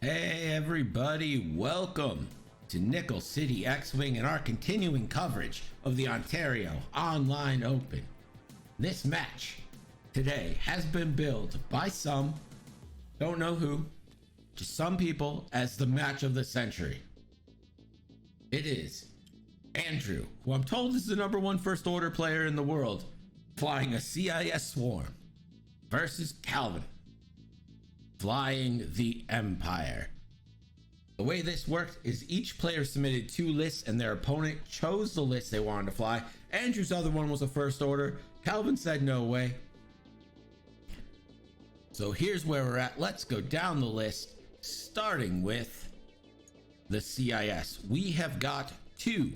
Hey everybody, welcome to Nickel City X-Wing and our continuing coverage of the Ontario Online Open. This match today has been billed by some, don't know who, just some people, as the match of the century. It is Andrew, who I'm told is the number one first order player in the world, flying a CIS Swarm, versus Kelvin, flying the Empire. The way this worked is each player submitted two lists and their opponent chose the list they wanted to fly. Andrew's other one was a first order. Kelvin said no way. So here's where we're at. Let's go down the list, starting with the CIS. We have got two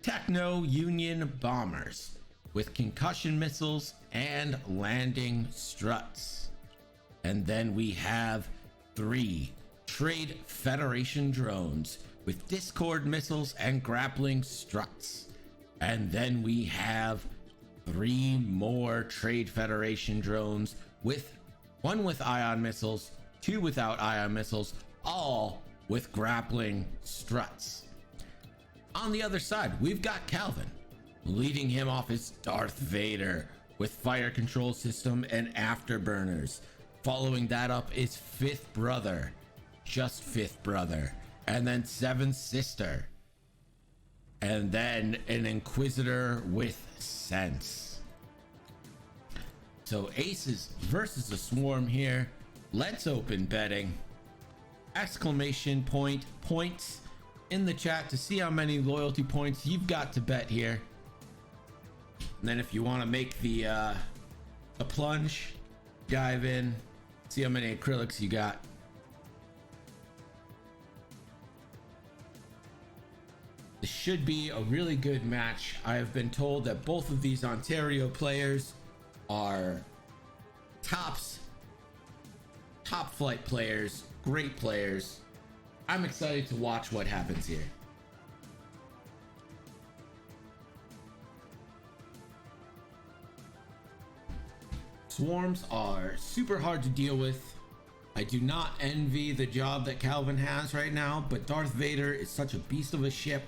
Techno Union bombers with concussion missiles and landing struts. And then we have three Trade Federation drones with Discord missiles and grappling struts. And then we have three more Trade Federation drones, with one with ion missiles, two without ion missiles, all with grappling struts. On the other side, we've got Kelvin, leading him off as Darth Vader with fire control system and afterburners. Following that up is Fifth Brother, just Fifth Brother, and then Seventh Sister, and then an Inquisitor with Sense. So Aces versus the Swarm here. Let's open betting. Exclamation point points in the chat to see how many loyalty points you've got to bet here. And then if you want to make the plunge, dive in, see how many acrylics you got. This should be a really good match. I have been told that both of these Ontario players are top flight players, great players. I'm excited to watch what happens here. Swarms are super hard to deal with. I do not envy the job that Kelvin has right now, but Darth Vader is such a beast of a ship.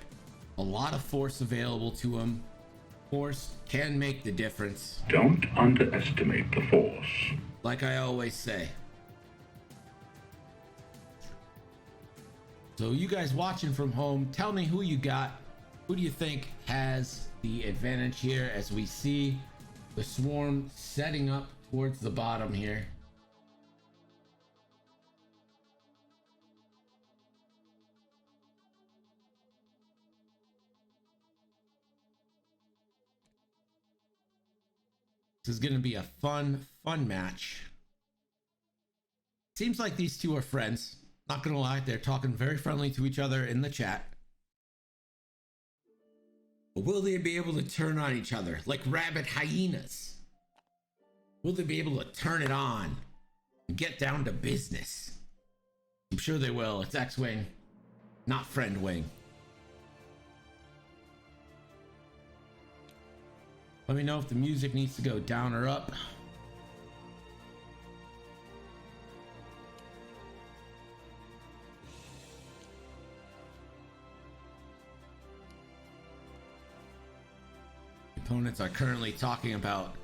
A lot of force available to him. Force can make the difference. Don't underestimate the force. Like I always say. So you guys watching from home, tell me who you got. Who do you think has the advantage here as we see the Swarm setting up towards the bottom here? This is going to be a fun match. Seems like these two are friends. Not going to lie, they're talking very friendly to each other in the chat. But will they be able to turn on each other like rabid hyenas? Will they be able to turn it on and get down to business? I'm sure they will. It's X-Wing, not Friend Wing. Let me know if the music needs to go down or up. Opponents are currently talking about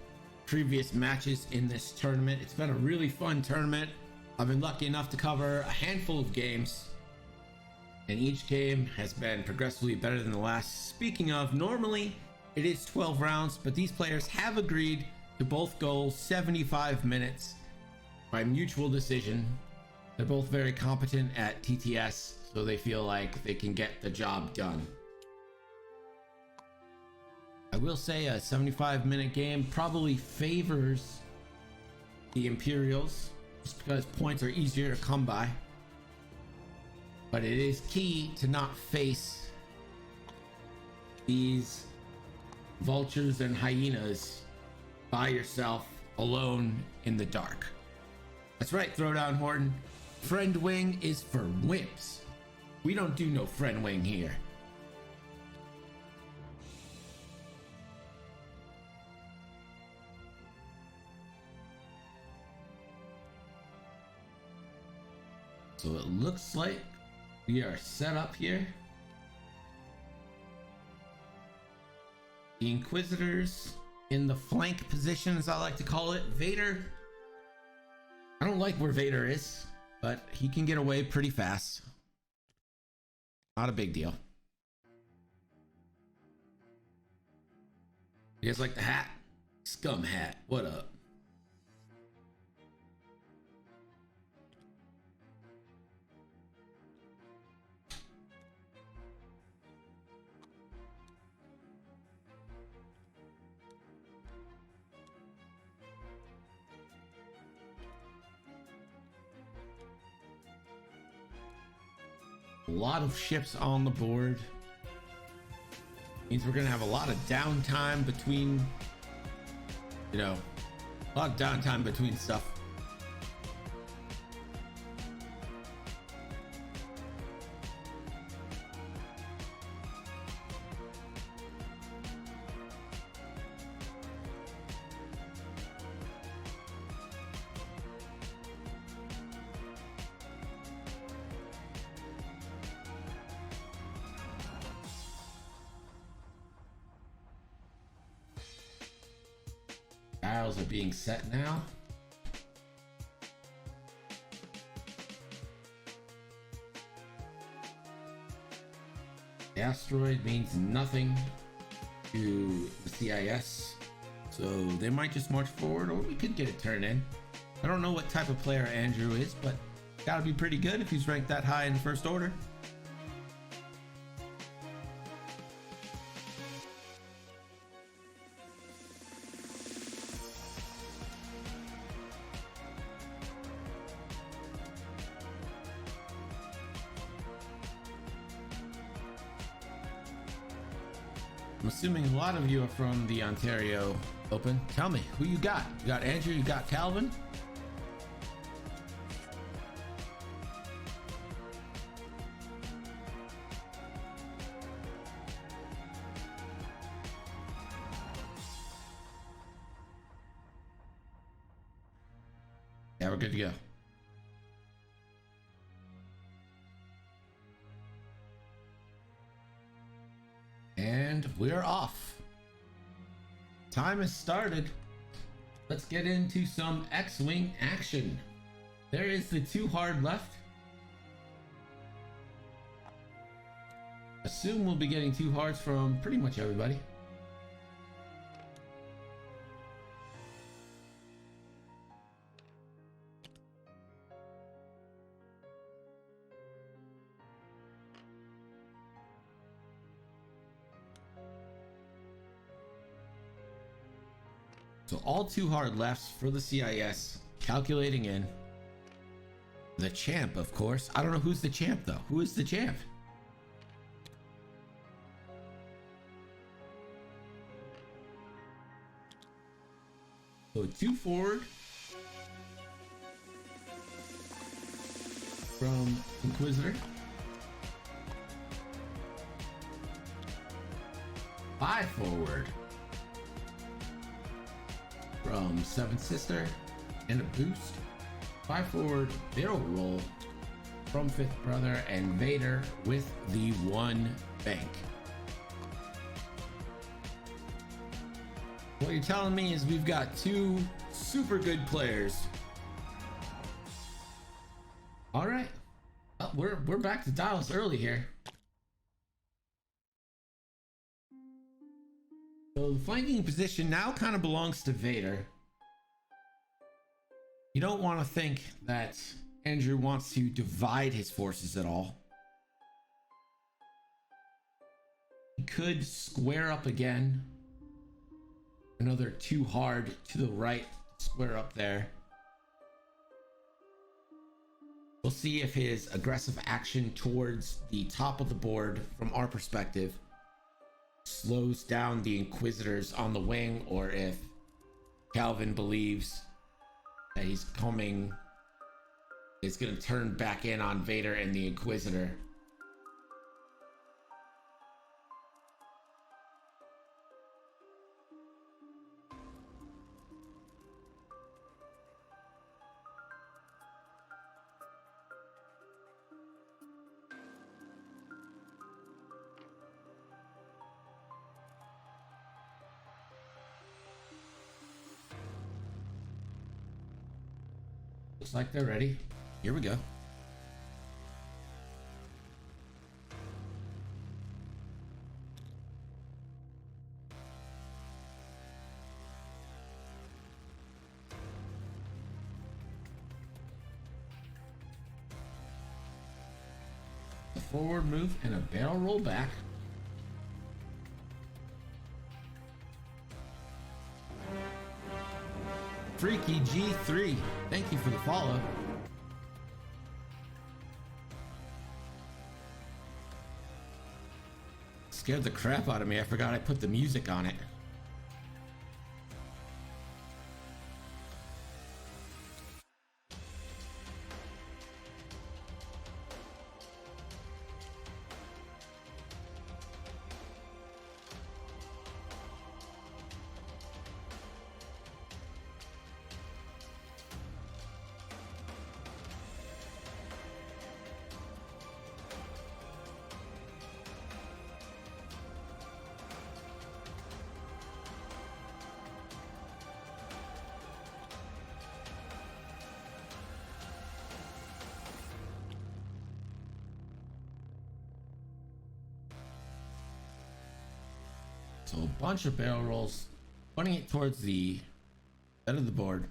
previous matches in this tournament. It's been a really fun tournament. I've been lucky enough to cover a handful of games, and each game has been progressively better than the last. Speaking of, normally it is 12 rounds, but these players have agreed to both go 75 minutes by mutual decision. They're both very competent at TTS, so they feel like they can get the job done. I will say a 75-minute game probably favors the Imperials, just because points are easier to come by. But it is key to not face these vultures and hyenas by yourself, alone in the dark. That's right, Throwdown Horton. Friend Wing is for wimps. We don't do no Friend Wing here. So it looks like we are set up here. The Inquisitors in the flank position, as I like to call it. Vader, I don't like where Vader is, but he can get away pretty fast. Not a big deal. You guys like the hat? Scum hat. What up? A lot of ships on the board. Means we're gonna have a lot of downtime between, a lot of downtime between stuff. Dials are being set now. The asteroid means nothing to the CIS, so they might just march forward, or we could get it turned in. I don't know what type of player Andrew is, but gotta be pretty good if he's ranked that high in the First Order. I'm assuming a lot of you are from the Ontario Open. Tell me, who you got? You got Andrew, you got Kelvin? Yeah, we're good to go. And we're off. Time has started. Let's get into some X-Wing action. There is the 2 hard left. Assume we'll be getting 2 hards from pretty much everybody. So all 2 hard lefts for the CIS. Calculating in. The champ, of course. I don't know who's the champ, though. Who is the champ? So 2 forward. From Inquisitor. 5 forward. From Seventh Sister, and a boost. 5 forward barrel roll from Fifth Brother, and Vader with the 1 bank. What you're telling me is we've got 2 super good players. All right, we're back to dials early here. So the flanking position now kind of belongs to Vader. You don't want to think that Andrew wants to divide his forces at all. He could square up again. Another 2 hard to the right, square up there. We'll see if his aggressive action towards the top of the board, from our perspective, slows down the Inquisitors on the wing, or if Kelvin believes that he's going to turn back in on Vader and the Inquisitor. Looks like they're ready. Here we go. A forward move and a barrel roll back. Freaky G3, thank you for the follow. Scared the crap out of me. I forgot I put the music on it. So a bunch of barrel rolls, pointing it towards the end of the board.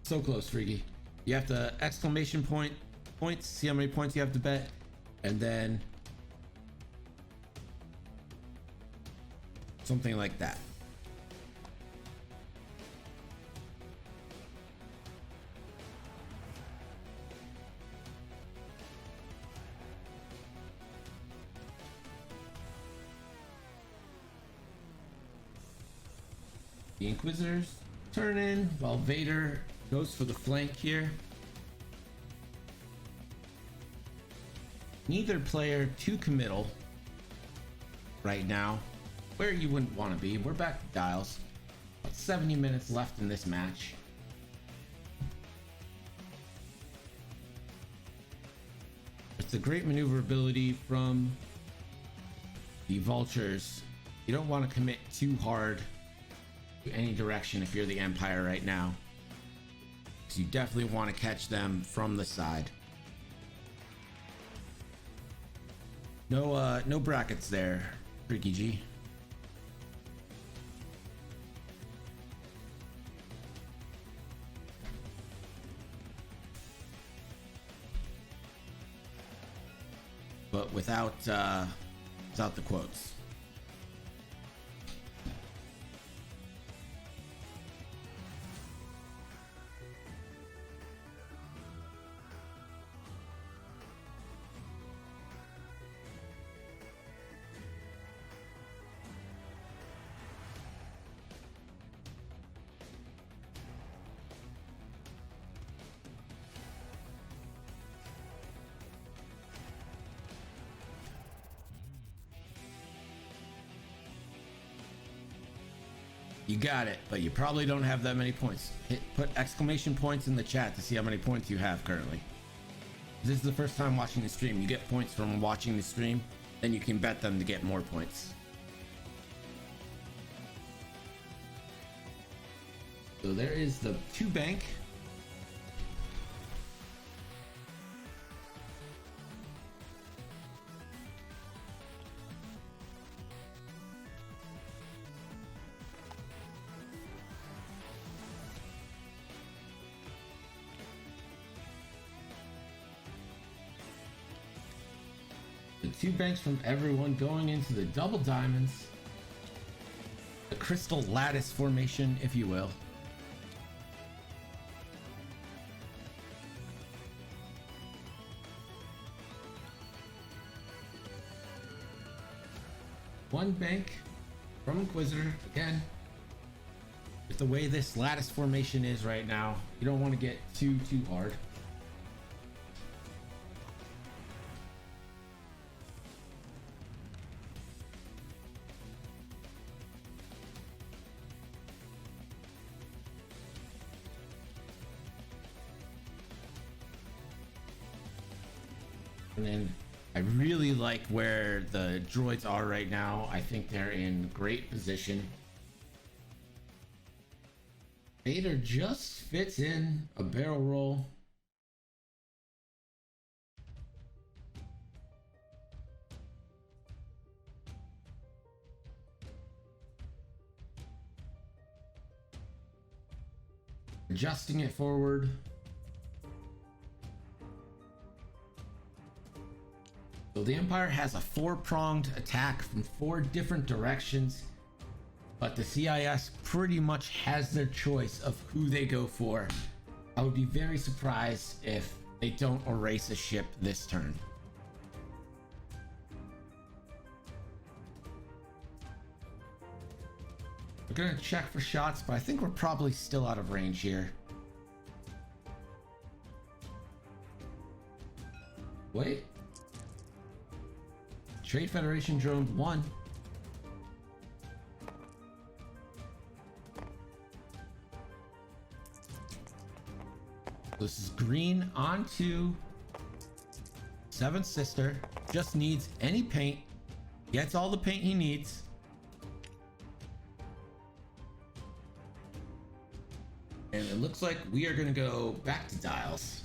So close, Freaky. You have to exclamation point points, see how many points you have to bet, and then something like that. The Inquisitors turn in while Vader goes for the flank here. Neither player too committal right now, where you wouldn't want to be. We're back to dials. About 70 minutes left in this match. It's a great maneuverability from the Vultures. You don't want to commit too hard to any direction if you're the Empire right now, because you definitely want to catch them from the side. No brackets there, Freaky G. But without the quotes. You got it, but you probably don't have that many points. Put exclamation points in the chat to see how many points you have currently. This is the first time watching the stream. You get points from watching the stream, then you can bet them to get more points. So there is the 2 bank. The 2 banks from everyone going into the double diamonds. The crystal lattice formation, if you will. One bank from Inquisitor. Again, with the way this lattice formation is right now, you don't want to get too hard. And then I really like where the droids are right now. I think they're in great position. Vader just fits in a barrel roll. Adjusting it forward. So the Empire has a 4-pronged attack from 4 different directions, but the CIS pretty much has their choice of who they go for. I would be very surprised if they don't erase a ship this turn. We're gonna check for shots, but I think we're probably still out of range here. Wait. Trade Federation drone 1. This is green onto 7th Sister. Just needs any paint. Gets all the paint he needs. And it looks like we are going to go back to dials.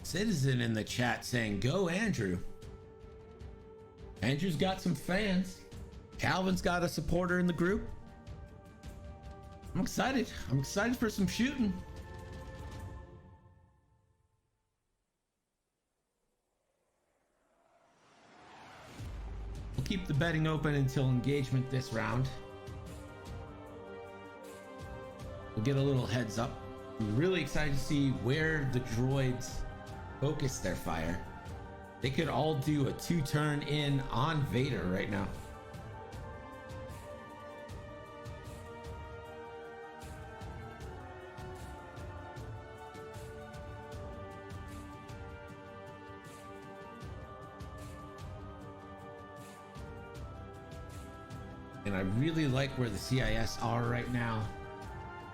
Citizen in the chat saying, "Go Andrew." Andrew's got some fans. Calvin's got a supporter in the group. I'm excited. I'm excited for some shooting. We'll keep the betting open until engagement this round. We'll get a little heads up. I'm really excited to see where the droids focus their fire. They could all do a 2-turn in on Vader right now. And I really like where the CIS are right now.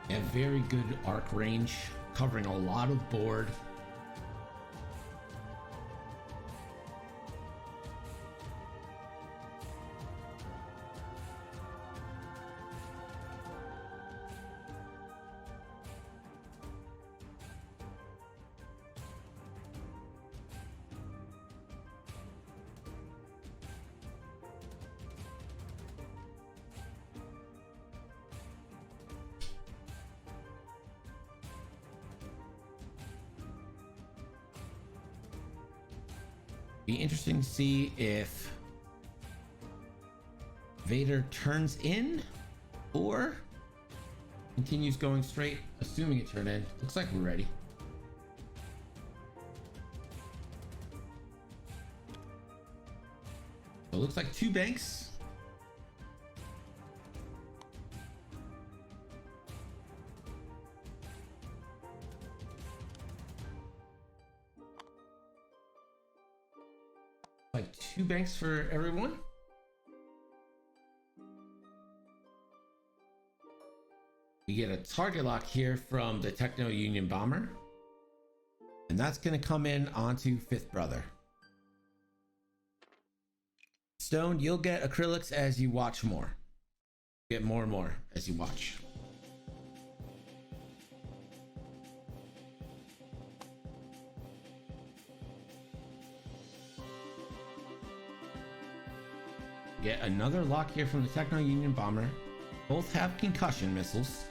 They have very good arc range, covering a lot of board. Be interesting to see if Vader turns in or continues going straight, assuming it turned in. Looks like we're ready. So it looks like 2 banks. Like 2 banks for everyone. We get a target lock here from the Techno Union Bomber, and that's going to come in onto 5th Brother. Stone, you'll get acrylics as you watch more. Get more and more as you watch. Get another lock here from the Techno Union Bomber. Both have concussion missiles.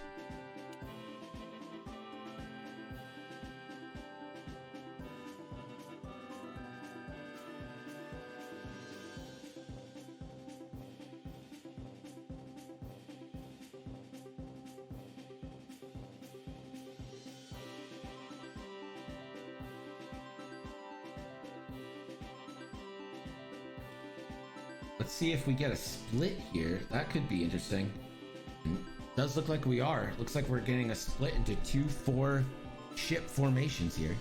Let's see if we get a split here. That could be interesting. Does look like we are. Looks like we're getting a split into 2-4 ship formations here.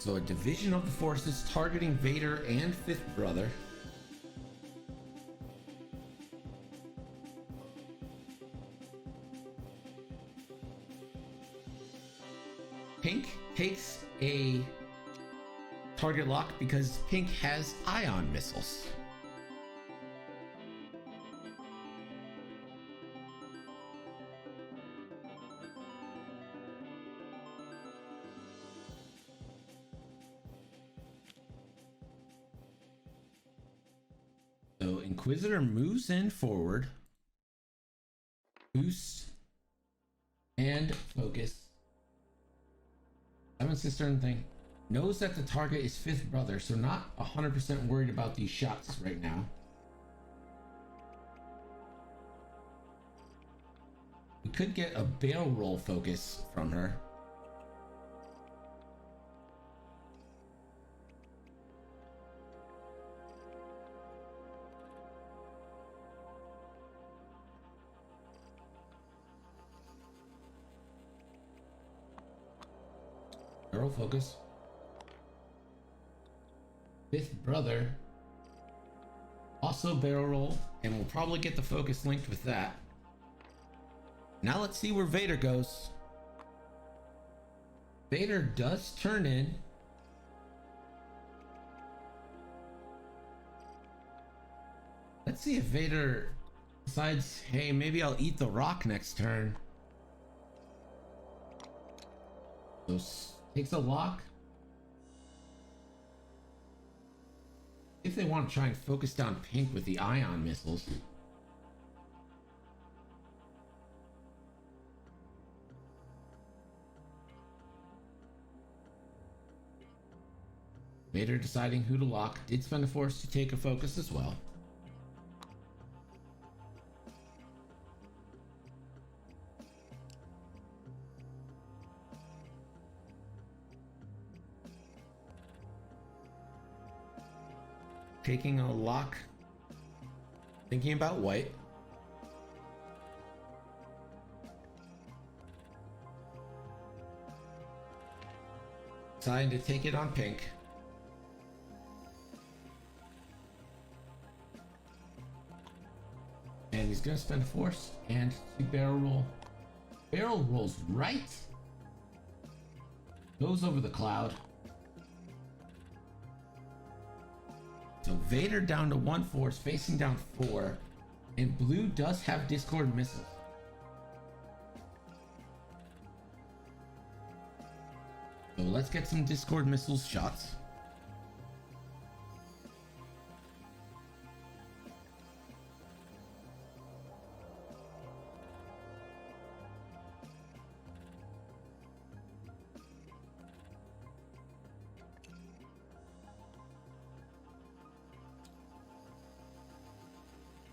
So a division of the forces targeting Vader and Fifth Brother. Pink takes a target lock because Pink has ion missiles. So Inquisitor moves in forward, boost, and focus. Seven Cistern thing knows that the target is Fifth Brother, so not 100% worried about these shots right now. We could get a barrel roll focus from her. Barrel focus. Fifth Brother also barrel roll, and we'll probably get the focus linked with that. Now let's see where Vader goes. Vader does turn in. Let's see if Vader decides, hey, maybe I'll eat the rock next turn. So takes a lock. If they want to try and focus down Pink with the ion missiles. Vader deciding who to lock. Did spend a force to take a focus as well. Taking a lock, thinking about white. Deciding to take it on Pink. And he's gonna spend force and to barrel roll. Barrel rolls right. Goes over the cloud. So Vader down to 1 force, facing down 4, and blue does have Discord missiles. So let's get some Discord missiles shots.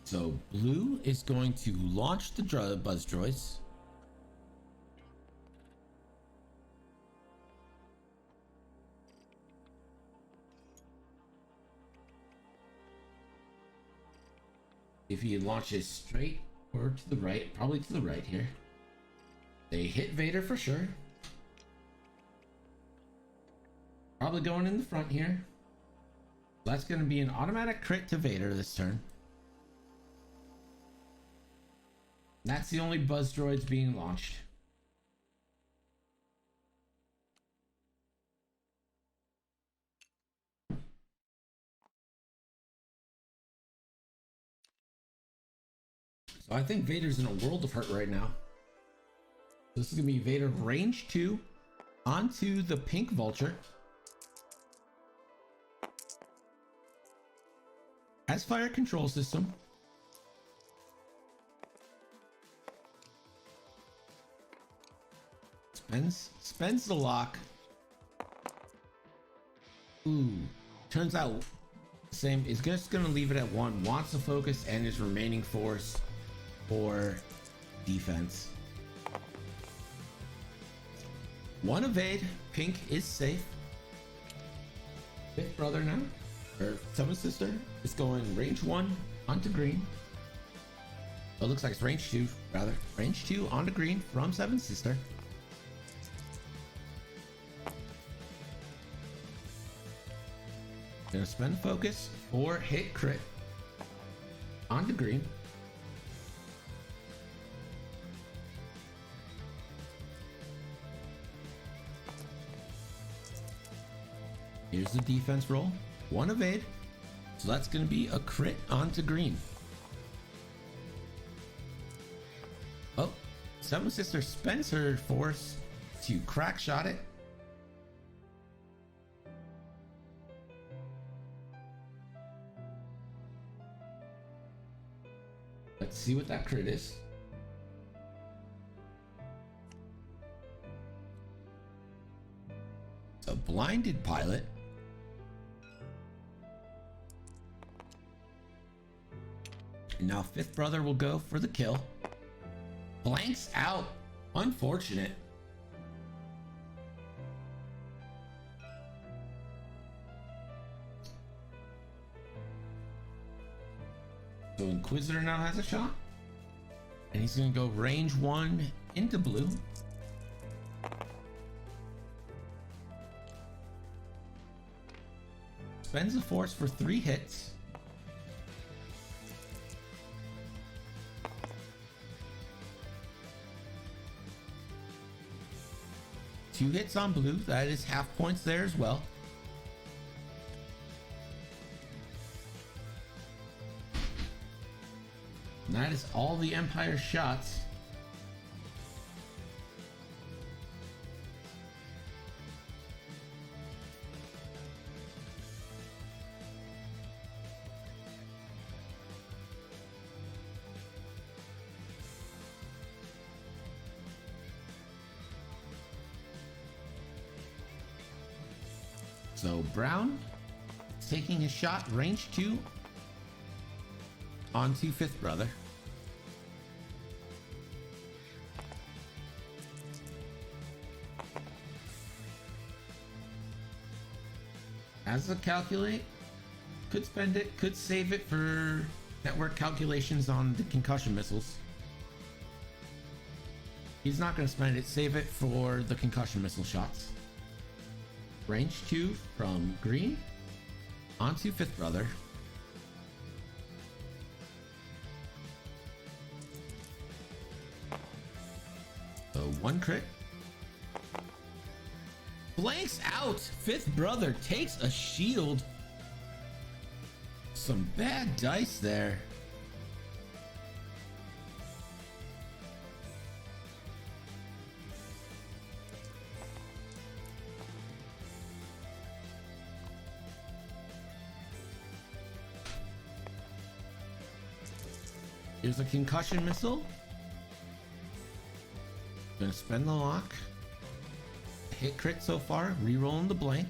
So blue is going to launch the buzz droids. If he launches straight or to the right, probably to the right here. They hit Vader for sure. Probably going in the front here. That's going to be an automatic crit to Vader this turn. That's the only buzz droids being launched. So I think Vader's in a world of hurt right now. This is going to be Vader range 2 onto the pink vulture. Has fire control system. Spends the lock. Ooh, turns out same is just gonna leave it at 1. Wants to focus and his remaining force for defense. 1 evade. Pink is safe. Fifth Brother now, or Seventh Sister, is going range 1 onto green. Oh, it looks like it's range 2 rather. Range 2 onto green from Seventh Sister. Gonna spend focus or hit crit on the green. Here's the defense roll. One evade. So that's going to be a crit onto green. Oh, Seven Sister spends her force to crack shot it. Let's see what that crit is. It's a blinded pilot. And now Fifth Brother will go for the kill. Blanks out. Unfortunate. So Inquisitor now has a shot. And he's going to go range 1 into blue. Spends the force for 3 hits. Two hits on blue. That is half points there as well. And that is all the Empire shots. So Brown is taking a shot range 2 onto Fifth Brother. Has a calculate, could spend it, could save it for network calculations on the concussion missiles. He's not going to spend it, save it for the concussion missile shots. Range 2 from green onto Fifth Brother. So 1 crit. Blanks out. Fifth Brother takes a shield. Some bad dice there. Here's a concussion missile. Gonna spend the lock. Hit crit so far, rerolling the blank.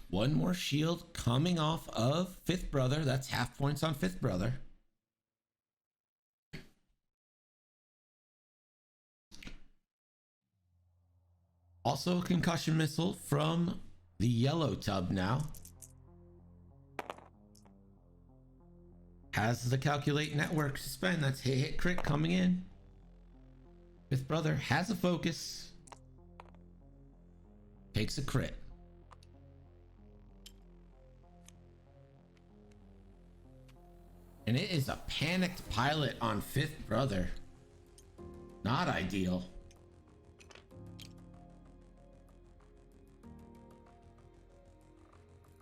One more shield coming off of Fifth Brother. That's half points on Fifth Brother. Also a concussion missile from the yellow tub now. Has the calculate network to spend. That's hit crit coming in. Fifth Brother has a focus. Takes a crit. And it is a panicked pilot on Fifth Brother. Not ideal.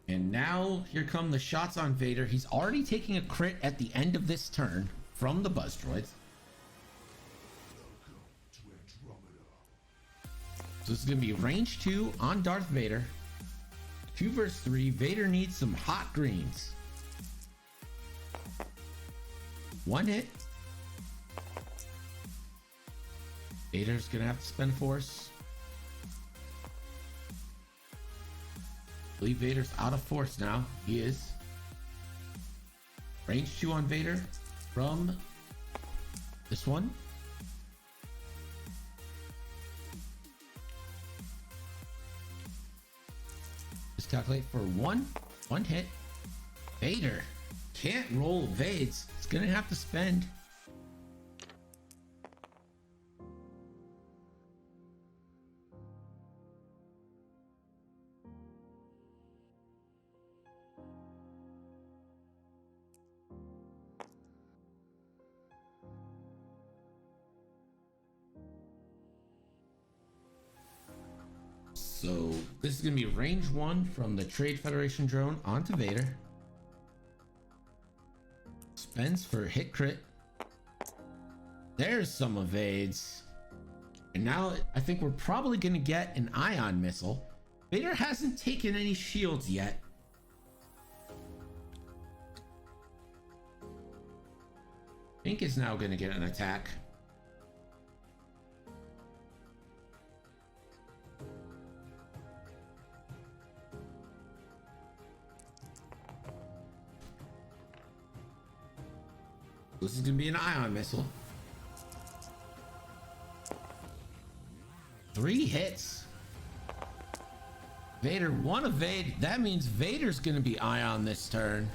And now here come the shots on Vader. He's already taking a crit at the end of this turn from the buzz droids. So this is going to be range 2 on Darth Vader. 2 versus 3. Vader needs some hot greens. 1 hit. Vader's going to have to spend force. I believe Vader's out of force now. He is. Range 2 on Vader from this one. Just calculate for one hit. Vader can't roll evades. It's gonna have to spend. So this is going to be range 1 from the Trade Federation drone onto Vader. Spends for hit crit. There's some evades. And now I think we're probably going to get an ion missile. Vader hasn't taken any shields yet. Pink is now going to get an attack. This is going to be an ion missile. 3 hits. Vader 1 evade. That means Vader's going to be ion this turn.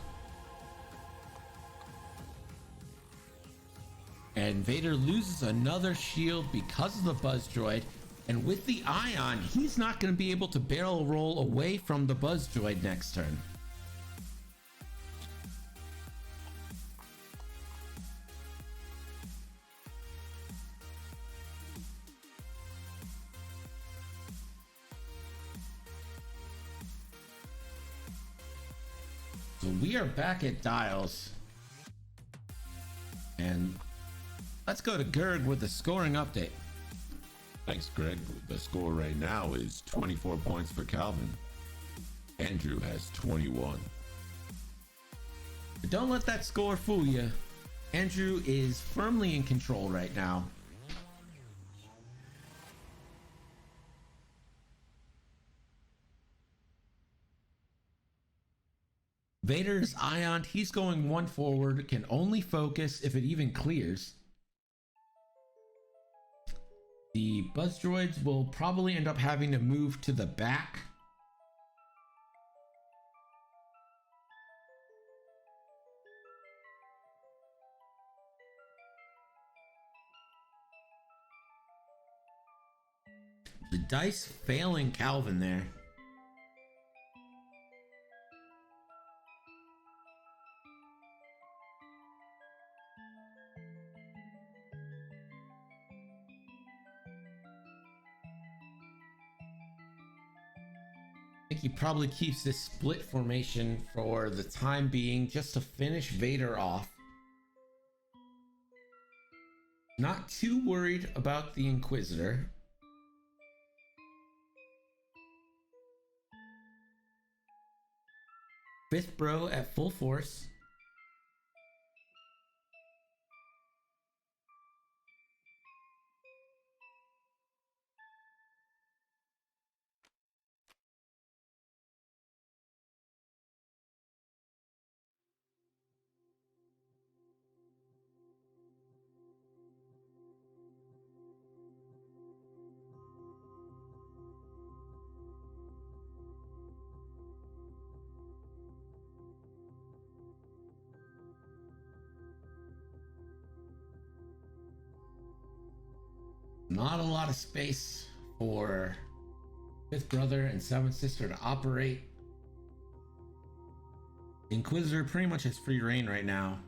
And Vader loses another shield because of the buzz droid. And with the ion, he's not going to be able to barrel roll away from the buzz droid next turn. So we are back at Dials. And let's go to Gerg with the scoring update. Thanks, Greg. The score right now is 24 points for Kelvin. Andrew has 21. But don't let that score fool you. Andrew is firmly in control right now. Vader's ion, he's going 1 forward, can only focus if it even clears. The buzz droids will probably end up having to move to the back. The dice failing Kelvin there. I think he probably keeps this split formation for the time being just to finish Vader off. Not too worried about the Inquisitor. Fifth bro at full force. Not a lot of space for fifth brother and seventh sister to operate. Inquisitor pretty much has free reign right now.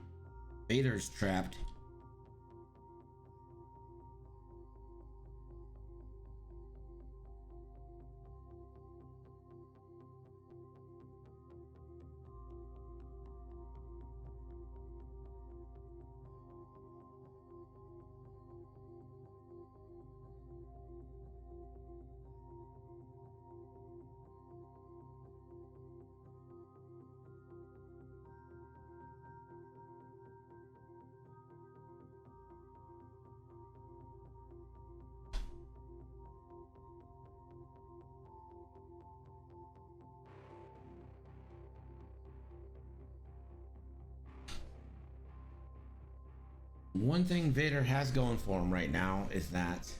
Vader's trapped. One thing Vader has going for him right now is that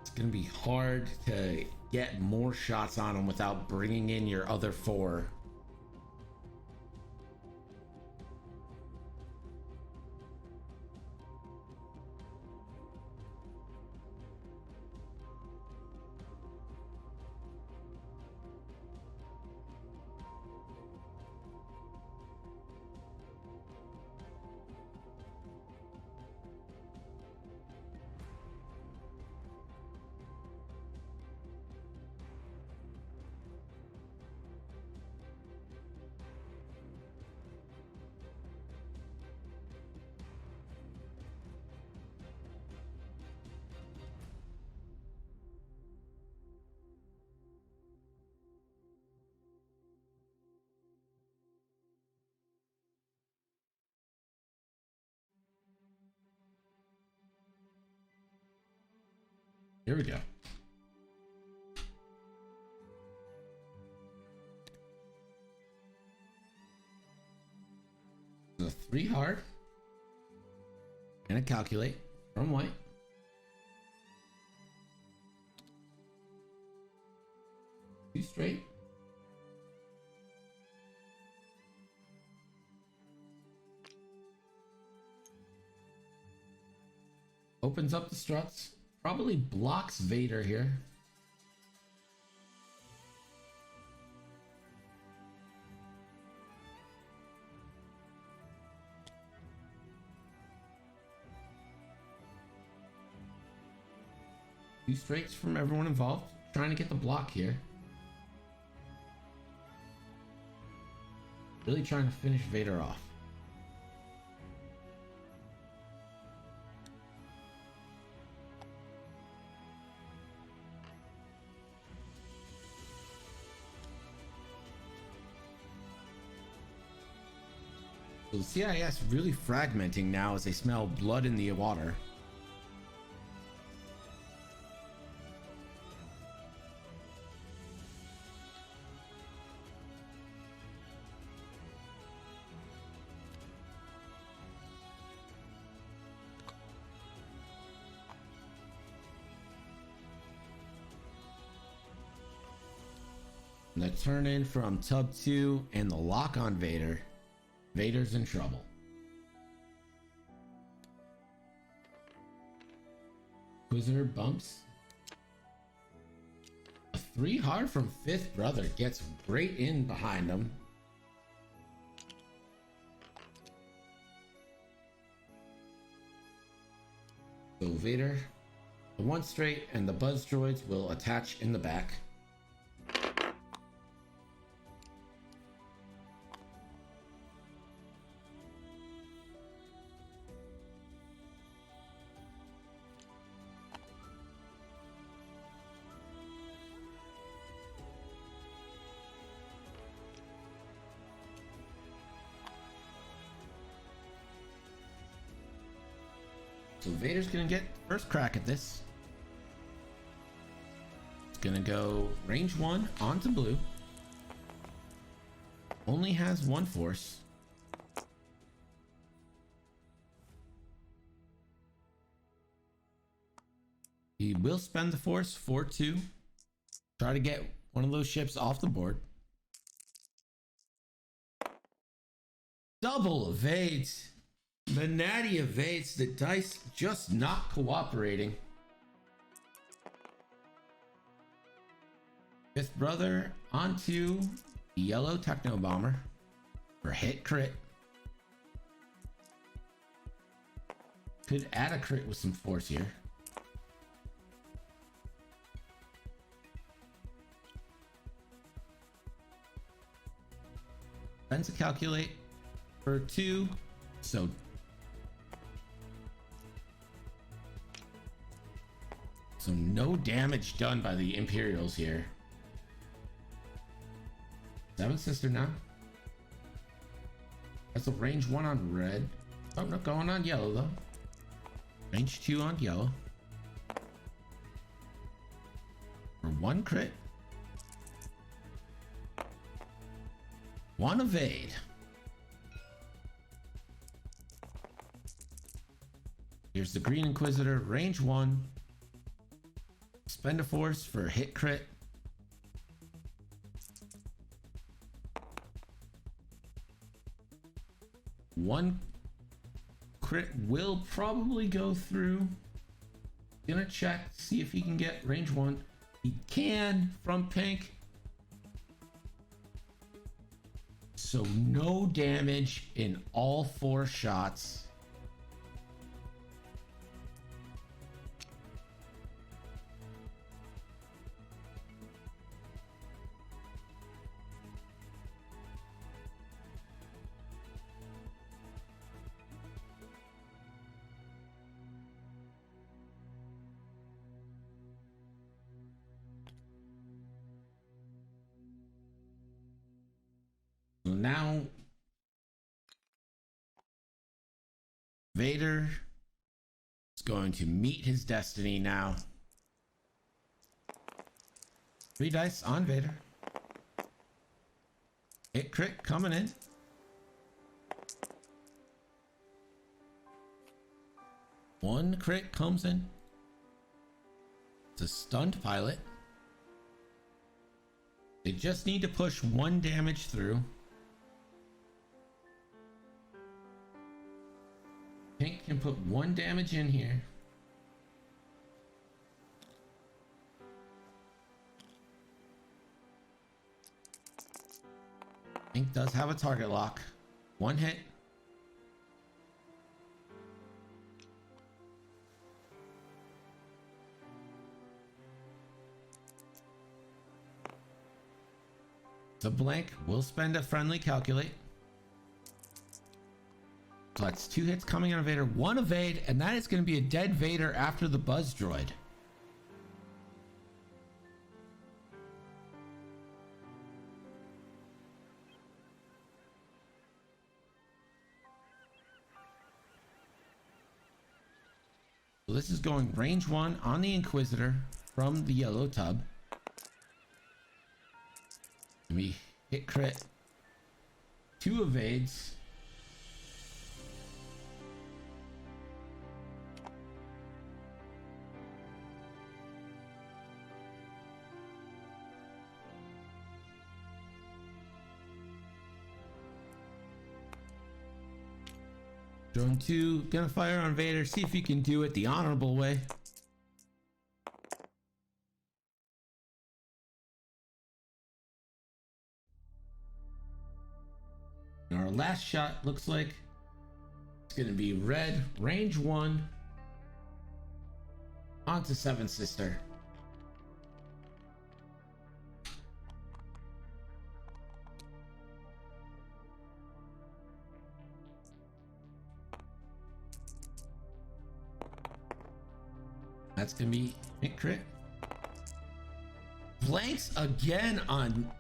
it's going to be hard to get more shots on him without bringing in your other 4. Here we go. So 3 hard. And a calculate from white. Two straight. Opens up the struts. Probably blocks Vader here. Two straights from everyone involved. Trying to get the block here. Really trying to finish Vader off. So the CIS really fragmenting now as they smell blood in the water. And the turn in from Tub 2 and the lock on Vader. Vader's in trouble. Inquisitor bumps. A 3 hard from 5th Brother gets great in behind him. So Vader, the 1 straight and the buzz droids will attach in the back. So Vader's gonna get first crack at this. It's gonna go range 1 onto blue. Only has 1 force. He will spend the force for 2. Try to get one of those ships off the board. Double evades. The natty evades, the dice just not cooperating. 5th Brother onto the yellow Techno Bomber for hit crit. Could add a crit with some force here. Then to calculate for 2, so no damage done by the Imperials here. 7th Sister now. That's a range 1 on red. Oh, not going on yellow though. Range 2 on yellow. For 1 crit. 1 evade. Here's the Green Inquisitor, range 1. Spend a force for hit crit. One crit will probably go through. Gonna check, see if he can get range 1. He can from pink. So no damage in all 4 shots. So now Vader is going to meet his destiny now. 3 dice on Vader. Hit crit coming in. One crit comes in. It's a stunned pilot. They just need to push 1 damage through. Pink can put 1 damage in here. Pink does have a target lock. 1 hit. The blank will spend a friendly calculate. So that's 2 hits coming on Vader, 1 evade, and that is going to be a dead Vader after the buzz droid. So this is going range 1 on the Inquisitor from the yellow tub. We hit crit. 2 evades. Drone 2 gonna fire on Vader. See if you can do it the honorable way. Our last shot looks like it's going to be red, range 1, onto 7 Sister. That's going to be hit crit. Blanks again on...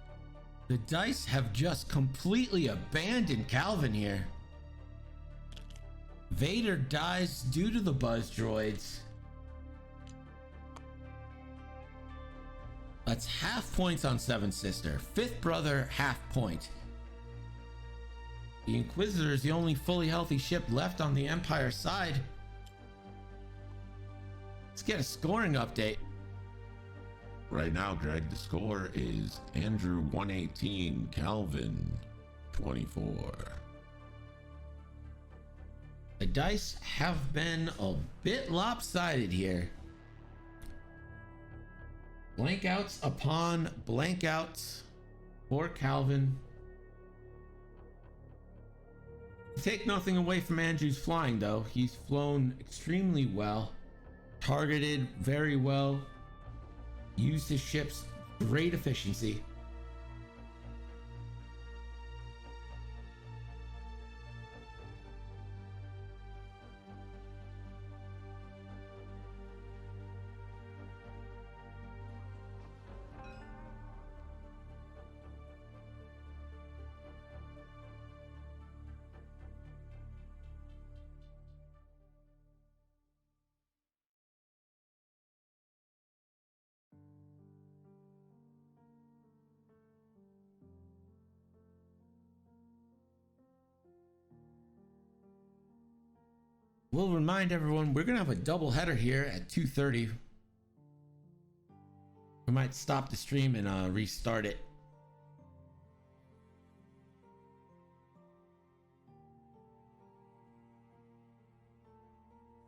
The dice have just completely abandoned Kelvin here. Vader dies due to the buzz droids. That's half points on 7 Sister. 5th brother, half point. The Inquisitor is the only fully healthy ship left on the Empire side. Let's get a scoring update. Right now, Greg, the score is Andrew 118, Kelvin 24. The dice have been a bit lopsided here. Blank outs upon blank outs for Kelvin. Take nothing away from Andrew's flying though. He's flown extremely well, targeted very well, used his ship's great efficiency. We'll remind everyone we're gonna have a double header here at 2:30. We might stop the stream and restart it.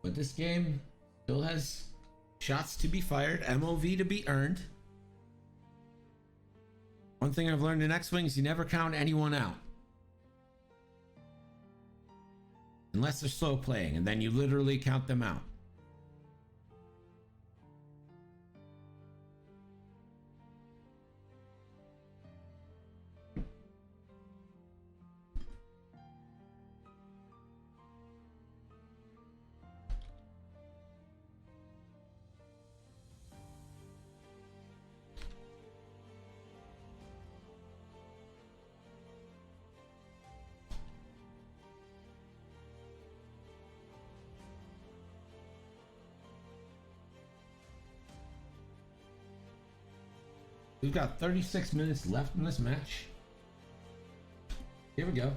But this game still has shots to be fired, MOV to be earned. One thing I've learned in X-Wing is you never count anyone out. Unless they're slow playing, and then you literally count them out. We've got 36 minutes left in this match. Here we go.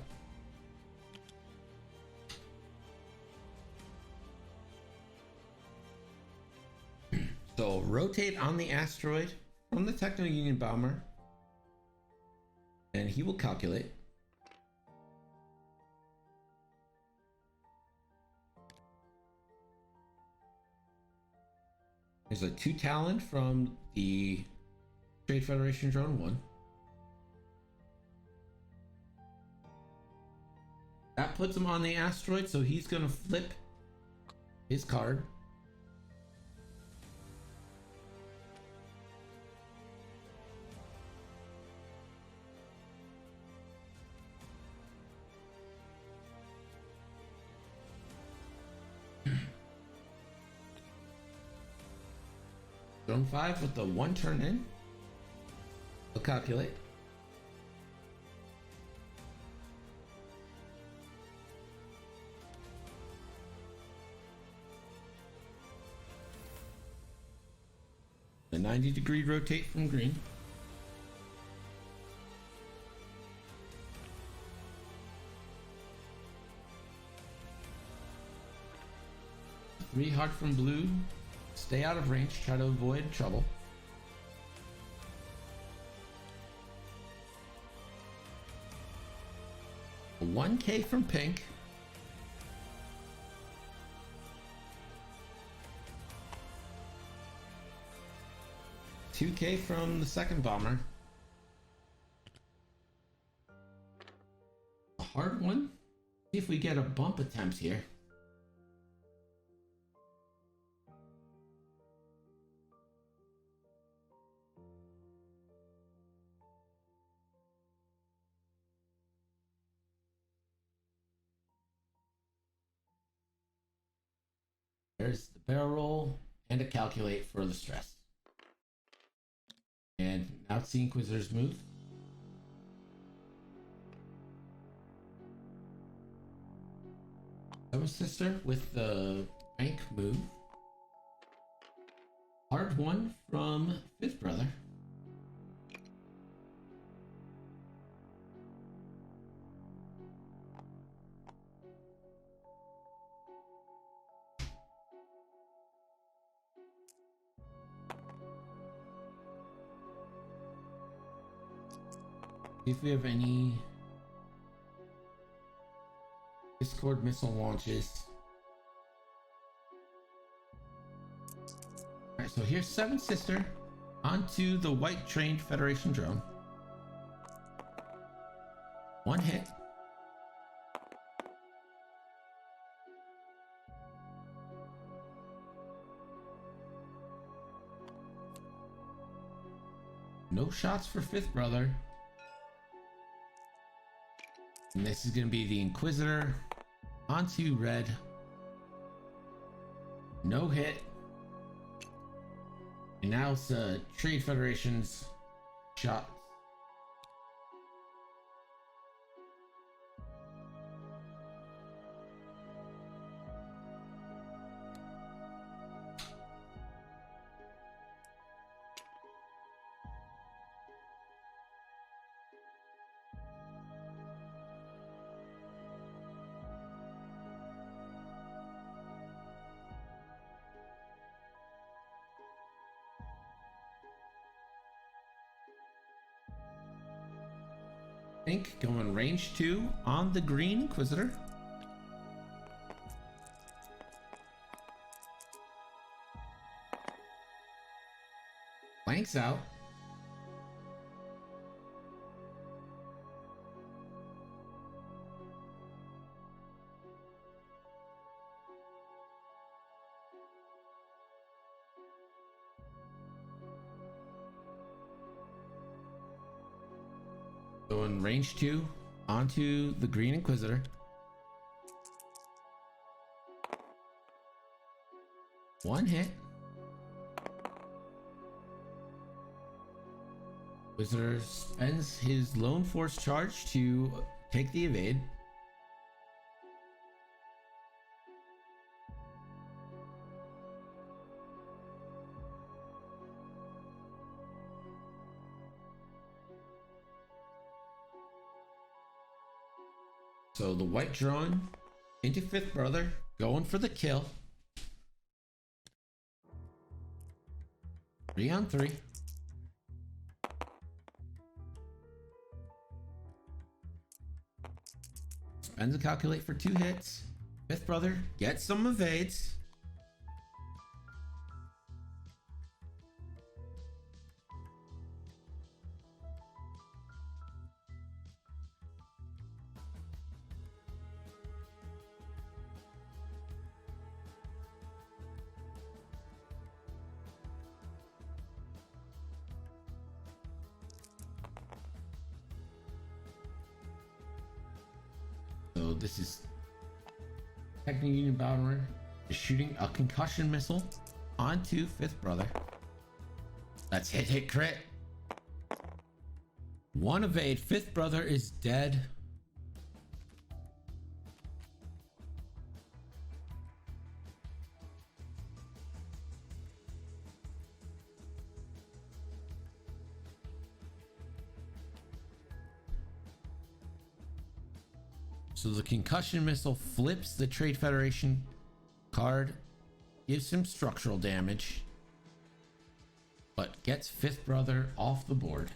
So rotate on the asteroid from the Techno Union bomber, and he will calculate. There's a 2 Talon from the Trade Federation Drone 1. That puts him on the asteroid, so he's gonna flip his card. Drone 5 with the 1 turn in. He'll calculate. The 90-degree rotate from green. Three hard from blue. Stay out of range. Try to avoid trouble. A 1K from pink. $2K from the second bomber. A hard one. See if we get a bump attempt here. There's the barrel roll and a calculate for the stress. And now it's the Inquisitor's move. Seventh Sister with the bank move. Hard one from Fifth Brother. See if we have any Discord missile launches. Alright, so here's Seventh Sister onto the white trained Federation drone. One hit. No shots for Fifth Brother. And this is going to be the Inquisitor onto red. No hit. And now it's Trade Federation's shot. Pink going range 2 on the green Inquisitor. Blanks out. Going range 2 onto the green Inquisitor. One hit. Inquisitor spends his lone force charge to take the evade. So the white drone into fifth brother, going for the kill. 3-on-3. Spends a calculate for 2 hits. Fifth brother gets some evades. So this is Techno Union Bomber is shooting a concussion missile onto fifth brother. That's hit crit. 1 evade. Fifth brother is dead. So the concussion missile flips the Trade Federation card, gives him structural damage, but gets fifth brother off the board.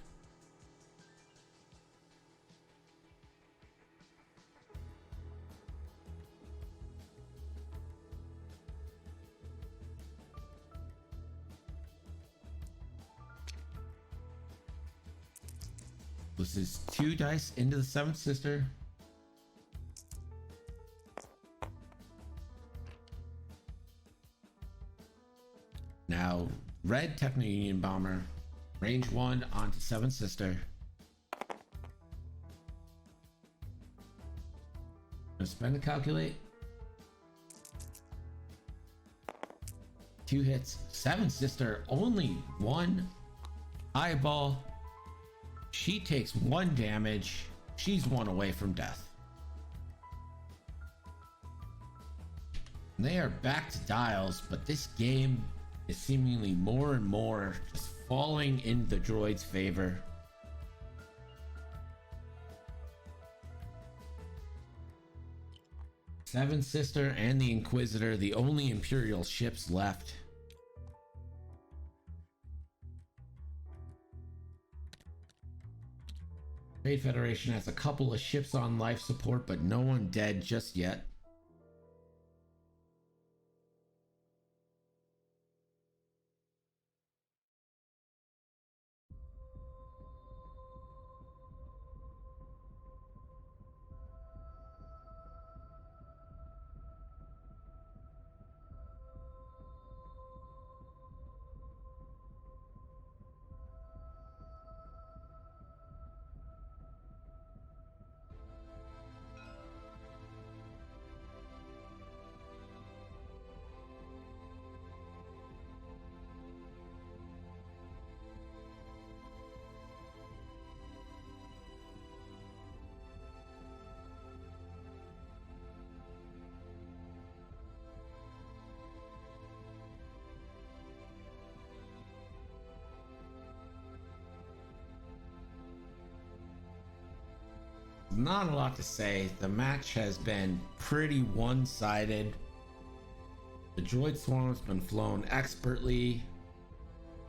This is 2 dice into the seventh sister. Now, red Techno Union Bomber, range 1 onto 7th Sister. Gonna spend the calculate. 2 hits. 7th Sister, only 1 eyeball. She takes 1 damage. She's 1 away from death. And they are back to dials, but this game is seemingly more and more just falling in the droid's favor. Seventh Sister and the Inquisitor, the only Imperial ships left. Trade Federation has a couple of ships on life support, but no one dead just yet. Not a lot to say. The match has been pretty one-sided. The droid swarm's been flown expertly,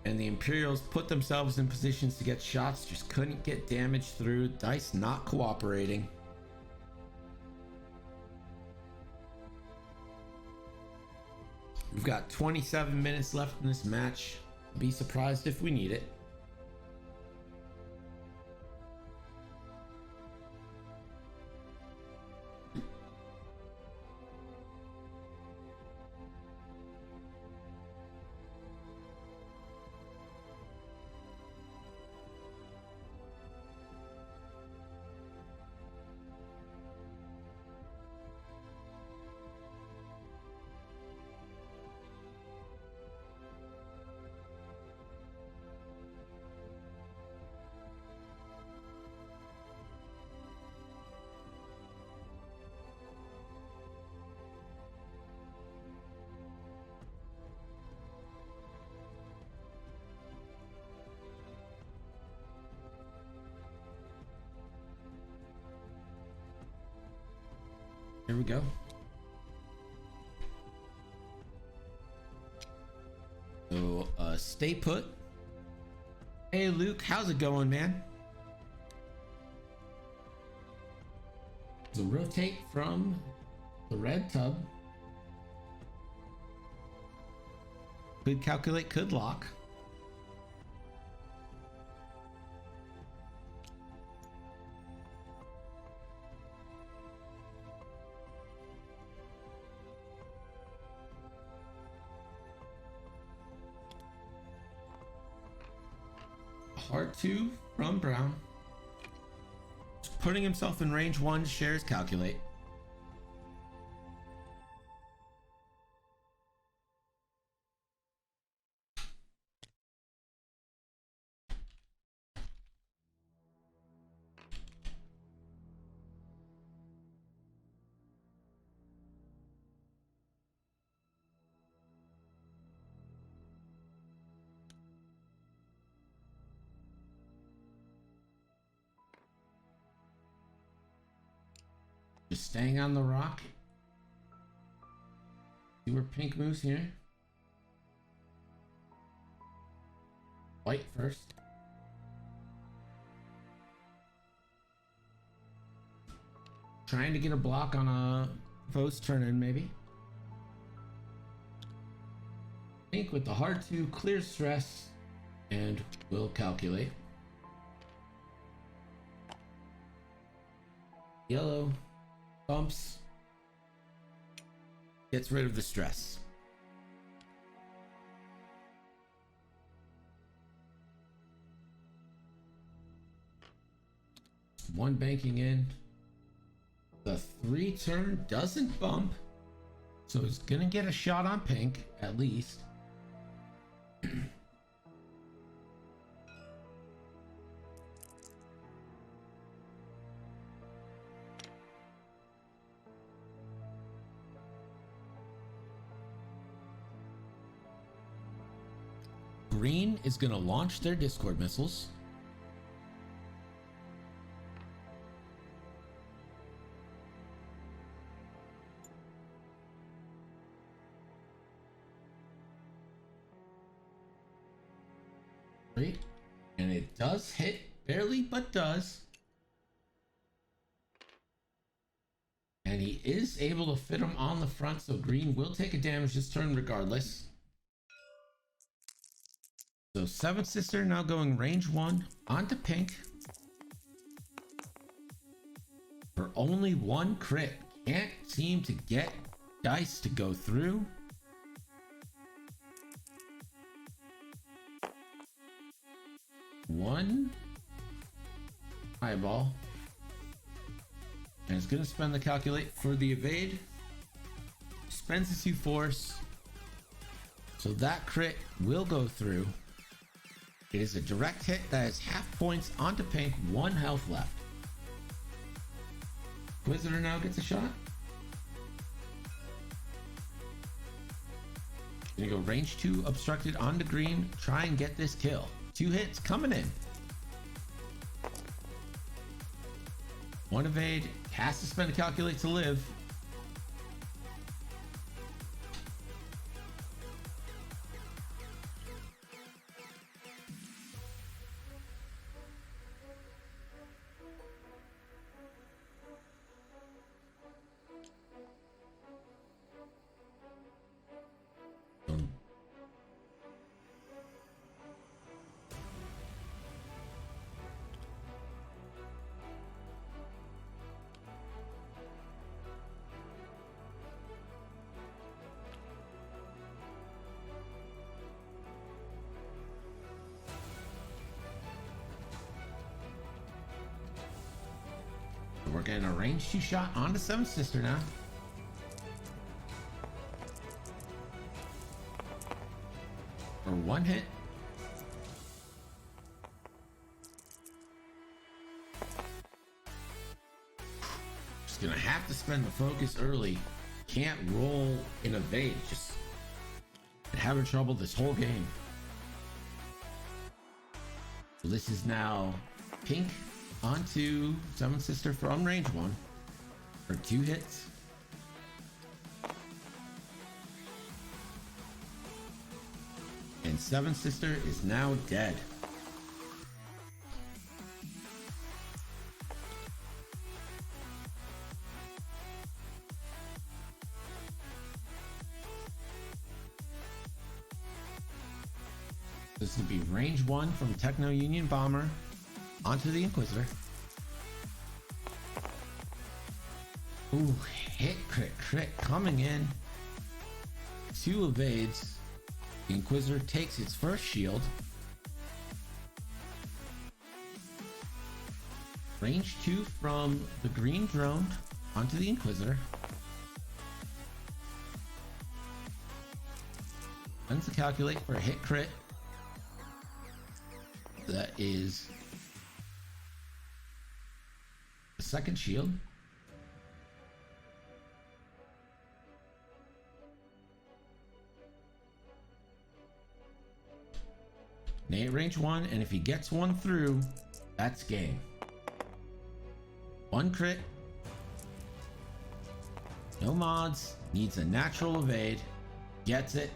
and the Imperials put themselves in positions to get shots, just couldn't get damage through. Dice not cooperating. We've got 27 minutes left in this match. Be surprised if we need it. Here we go. So, stay put. Hey, Luke, how's it going, man? So rotate from the red tub. Could calculate, could lock. Hard 2 from Brown. Putting himself in range 1, shares calculate. Just staying on the rock. See where pink moves here. White first. Trying to get a block on a foe's turn in, maybe. Pink with the hard 2 clears stress and will calculate. Yellow bumps, gets rid of the stress. One banking in. The 3 turn doesn't bump, so it's gonna get a shot on pink at least. Green is going to launch their Discord missiles. Great. And it does hit, barely, but does. And he is able to fit him on the front, so green will take a damage this turn regardless. So Seventh Sister now going range 1 onto pink. For only 1 crit. Can't seem to get dice to go through. One eyeball. And it's going to spend the calculate for the evade. Spends its 2 force. So that crit will go through. It is a direct hit that is half points onto pink, 1 health left. Inquisitor now gets a shot. Gonna go range 2 obstructed onto green, try and get this kill. 2 hits coming in. 1 evade, has to spend a calculate to live. We're getting a range 2 shot onto Seventh Sister now. For 1 hit. Just gonna have to spend the focus early. Can't roll in evade. Just been having trouble this whole game. So this is now pink onto Seventh Sister from range 1 for 2 hits. And Seven Sister is now dead. This would be range 1 from Techno Union Bomber onto the Inquisitor. Ooh, hit crit coming in. 2 evades. The Inquisitor takes its first shield. Range 2 from the green drone onto the Inquisitor. Runs to calculate for a hit crit. That is the second shield. Nate range 1, and if he gets one through, that's game. 1 crit. No mods. Needs a natural evade. Gets it.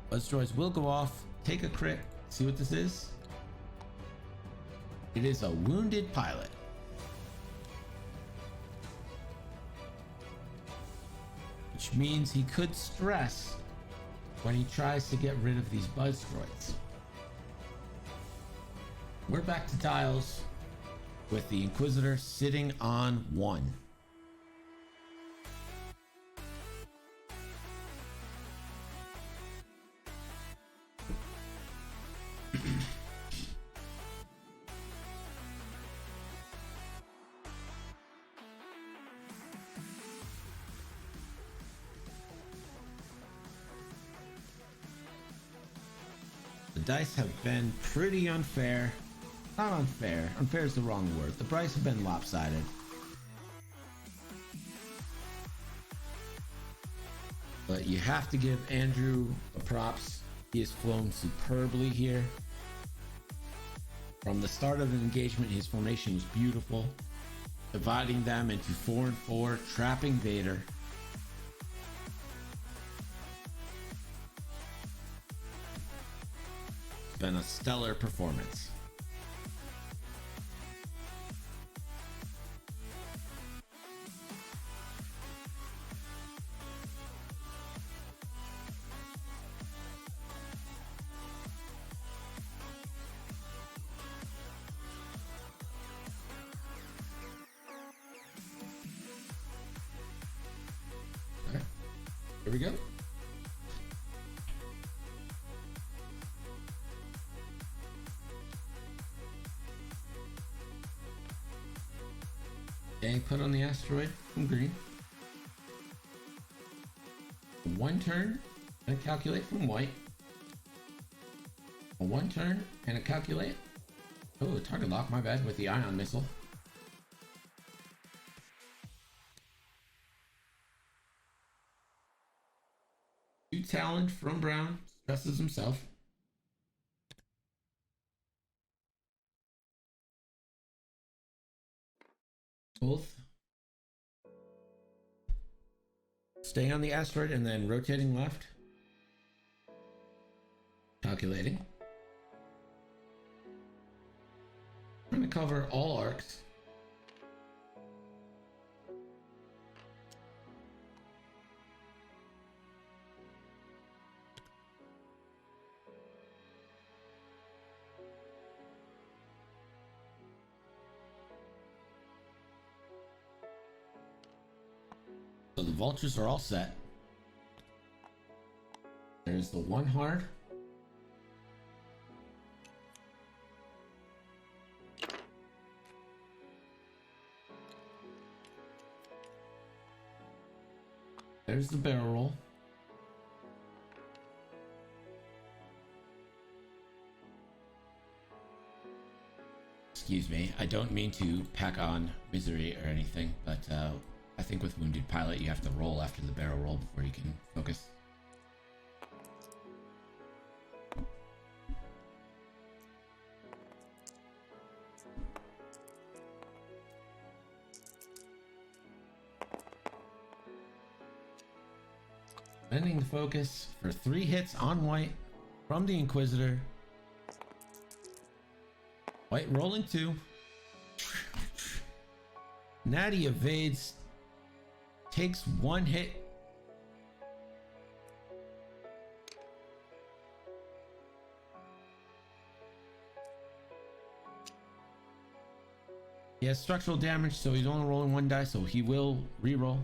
Buzz droids will go off. Take a crit. See what this is? It is a wounded pilot. Which means he could stress when he tries to get rid of these buzz droids. We're back to dials with the Inquisitor sitting on 1. The dice have been pretty unfair. Not unfair. Unfair is the wrong word. The dice have been lopsided. But you have to give Andrew the props. He has flown superbly here. From the start of the engagement, his formation was beautiful. Dividing them into 4 and 4, trapping Vader. Been a stellar performance. All right, here we go. Okay, put on the asteroid from green. 1 turn and a calculate from white. A 1 turn and a calculate. Oh, target lock, my bad, with the ion missile. Two talent from brown, stresses himself. Both. Stay on the asteroid and then rotating left. Calculating. Trying to cover all arcs. So the vultures are all set. There's the 1 hard. There's the barrel roll. Excuse me, I don't mean to pack on misery or anything, but I think with Wounded Pilot you have to roll after the barrel roll before you can focus. Ending the focus for 3 hits on white from the Inquisitor. White rolling 2. Natty evades, takes 1 hit. He has structural damage, so he's only rolling 1 die, so he will re-roll.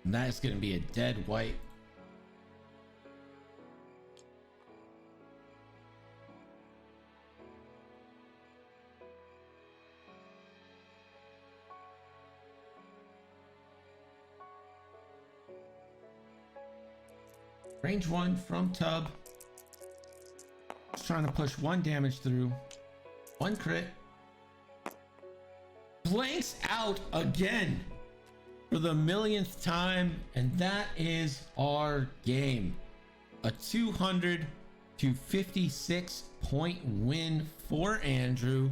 And that is going to be a dead white. Range 1 from Tub. Just trying to push 1 damage through. 1 crit. Blanks out again for the millionth time, and that is our game. A 256 point win for Andrew.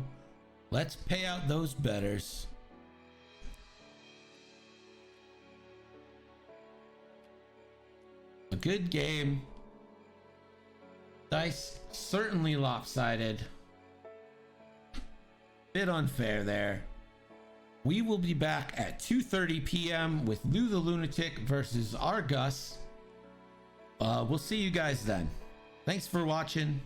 Let's pay out those betters. A good game. Dice certainly lopsided. Bit unfair there. We will be back at 2:30 p.m. with Lou the Lunatic versus Argus. We'll see you guys then. Thanks for watching.